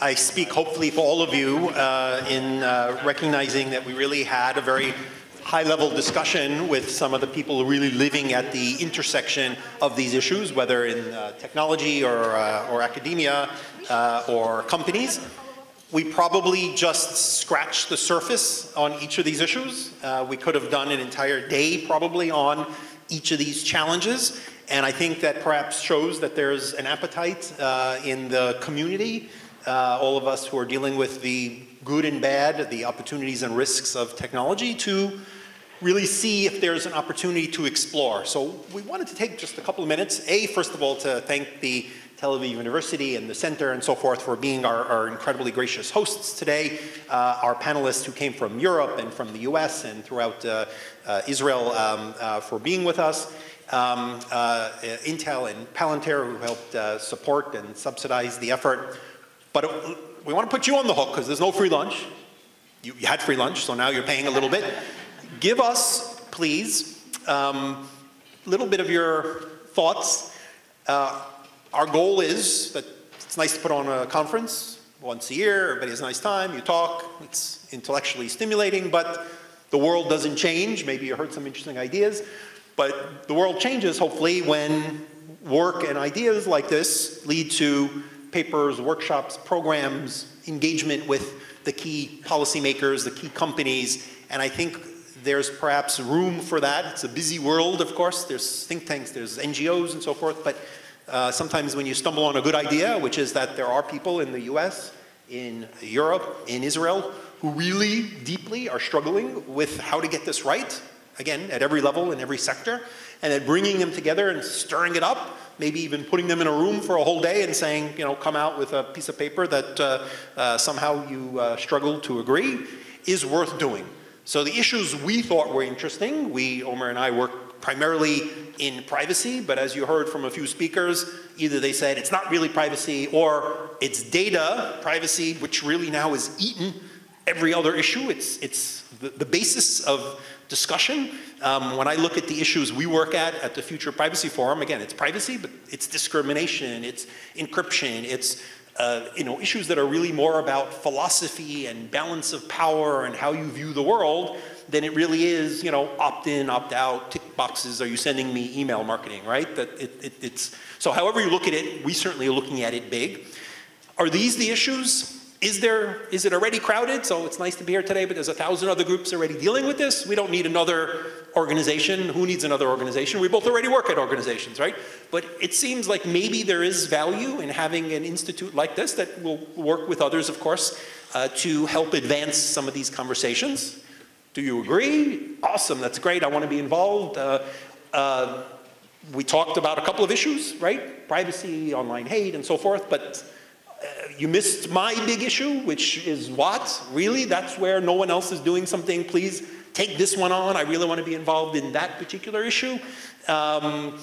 I speak hopefully for all of you in recognizing that we really had a very high-level discussion with some of the people really living at the intersection of these issues, whether in technology or academia or companies. We probably just scratched the surface on each of these issues. We could have done an entire day probably on each of these challenges, and I think that perhaps shows that there's an appetite in the community, all of us who are dealing with the good and bad, the opportunities and risks of technology, to really see if there's an opportunity to explore. So we wanted to take just a couple of minutes, first of all, to thank the Tel Aviv University and the center and so forth for being our incredibly gracious hosts today, our panelists who came from Europe and from the US and throughout Israel for being with us, Intel and Palantir who helped support and subsidize the effort. But we want to put you on the hook because there's no free lunch. You had free lunch, so now you're paying a little bit. Give us, please, a little bit of your thoughts. Our goal is that it's nice to put on a conference once a year. Everybody has a nice time. You talk. It's intellectually stimulating, but the world doesn't change. Maybe you heard some interesting ideas, but the world changes, hopefully, when work and ideas like this lead to papers, workshops, programs, engagement with the key policymakers, the key companies, and I think there's perhaps room for that. It's a busy world, of course. There's think tanks, there's NGOs and so forth, but sometimes when you stumble on a good idea, which is that there are people in the US, in Europe, in Israel, who really deeply are struggling with how to get this right, again, at every level, in every sector, and then bringing them together and stirring it up, maybe even putting them in a room for a whole day and saying, you know, come out with a piece of paper that somehow you struggle to agree, is worth doing. So the issues we thought were interesting, Omer and I work primarily in privacy, but as you heard from a few speakers, either they said it's not really privacy or it's data privacy, which really now has eaten every other issue. It's the basis of discussion. When I look at the issues we work at the Future Privacy Forum, again, it's privacy, but it's discrimination, it's encryption, it's issues that are really more about philosophy and balance of power and how you view the world than it really is, opt in, opt out, tick boxes, are you sending me email marketing, right? That it's so however you look at it, we certainly are looking at it big. Are these the issues? Is it already crowded? So it's nice to be here today, but there's 1,000 other groups already dealing with this. We don't need another organization. Who needs another organization? We both already work at organizations, right? But it seems like maybe there is value in having an institute like this that will work with others, of course, to help advance some of these conversations. Do you agree? Awesome, that's great. I want to be involved. We talked about a couple of issues, right? Privacy, online hate, and so forth, but you missed my big issue, which is what? Really? That's where no one else is doing something. Please take this one on. I really want to be involved in that particular issue. What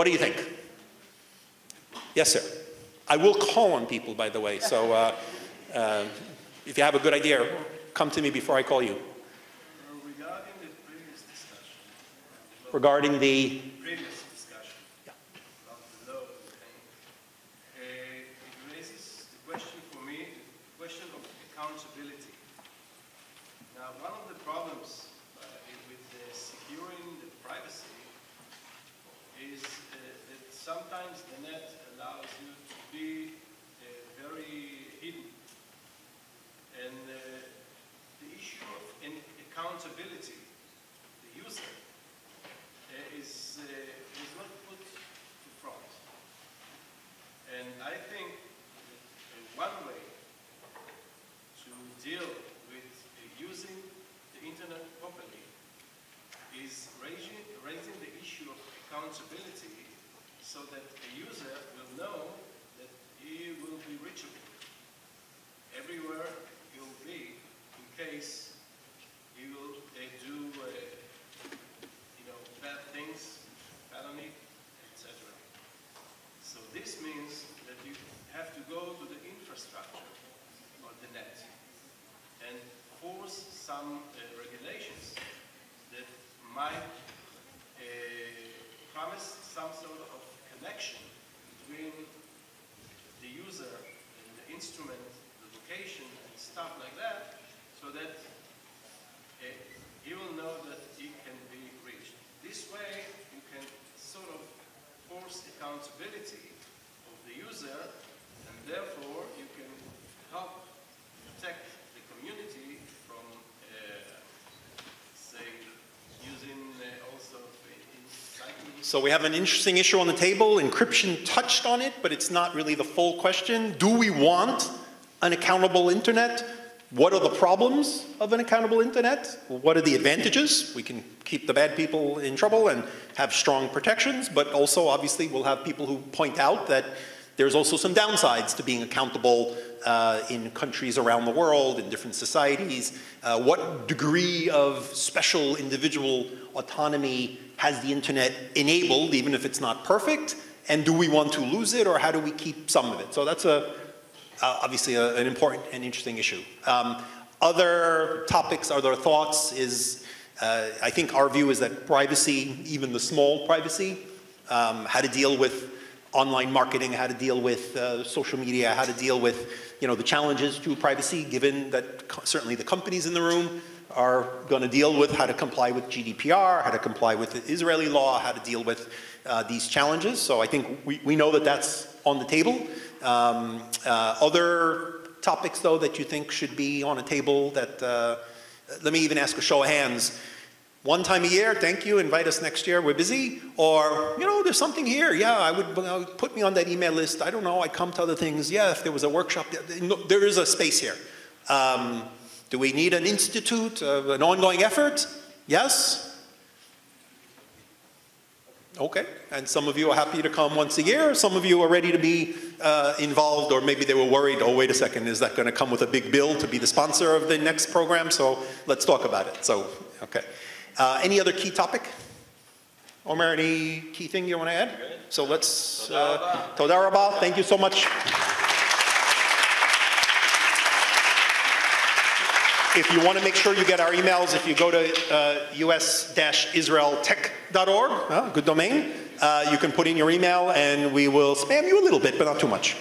do you think? Yes, sir. I will call on people, by the way. So if you have a good idea, come to me before I call you. Regarding the previous discussion. Regarding the previous discussion. Yeah. About the law thing. It raises the question for me, the question of accountability. Now, one of the problems with securing the privacy is that sometimes the net allows you to be very hidden. And the issue of accountability, the user, is not put to front. And I think one way to deal with using the internet properly is raising the issue of accountability so that a user will know that he will be reachable everywhere you'll be in case you will do bad things, felony, etc. So this means that you have to go to the infrastructure of the net and force some regulations that might promise some sort of connection between the user and instrument the location and stuff like that, so that he will know that he can be reached. This way, you can sort of force accountability of the user, and therefore you can help protect the community from, say, using also inciting. So we have an interesting issue on the table. Encryption touched on it, but it's not really the full question. Do we want an accountable internet? What are the problems of an accountable internet? What are the advantages? We can keep the bad people in trouble and have strong protections, but also obviously we'll have people who point out that there's also some downsides to being accountable in countries around the world, in different societies. What degree of special individual autonomy has the internet enabled, even if it's not perfect? And do we want to lose it, or how do we keep some of it? So that's obviously an important and interesting issue. Other topics, other thoughts is, I think our view is that privacy, even the small privacy, how to deal with online marketing, how to deal with social media, how to deal with the challenges to privacy, given that certainly the companies in the room are going to deal with how to comply with GDPR, how to comply with the Israeli law, how to deal with these challenges. So I think we know that that's on the table. Other topics, though, that you think should be on a table that, let me even ask a show of hands. One time a year, thank you, invite us next year, we're busy. Or, there's something here, yeah, I would put me on that email list. I don't know, I'd come to other things. Yeah, if there was a workshop, there is a space here. Do we need an institute, an ongoing effort? Yes? Okay, and some of you are happy to come once a year, some of you are ready to be involved, or maybe they were worried, oh wait a second, is that going to come with a big bill to be the sponsor of the next program? So let's talk about it. So, okay. Any other key topic? Omer, any key thing you want to add? So let's, Toda Rabah, thank you so much. If you want to make sure you get our emails, if you go to us-israeltech.org, good domain, you can put in your email and we will spam you a little bit, but not too much.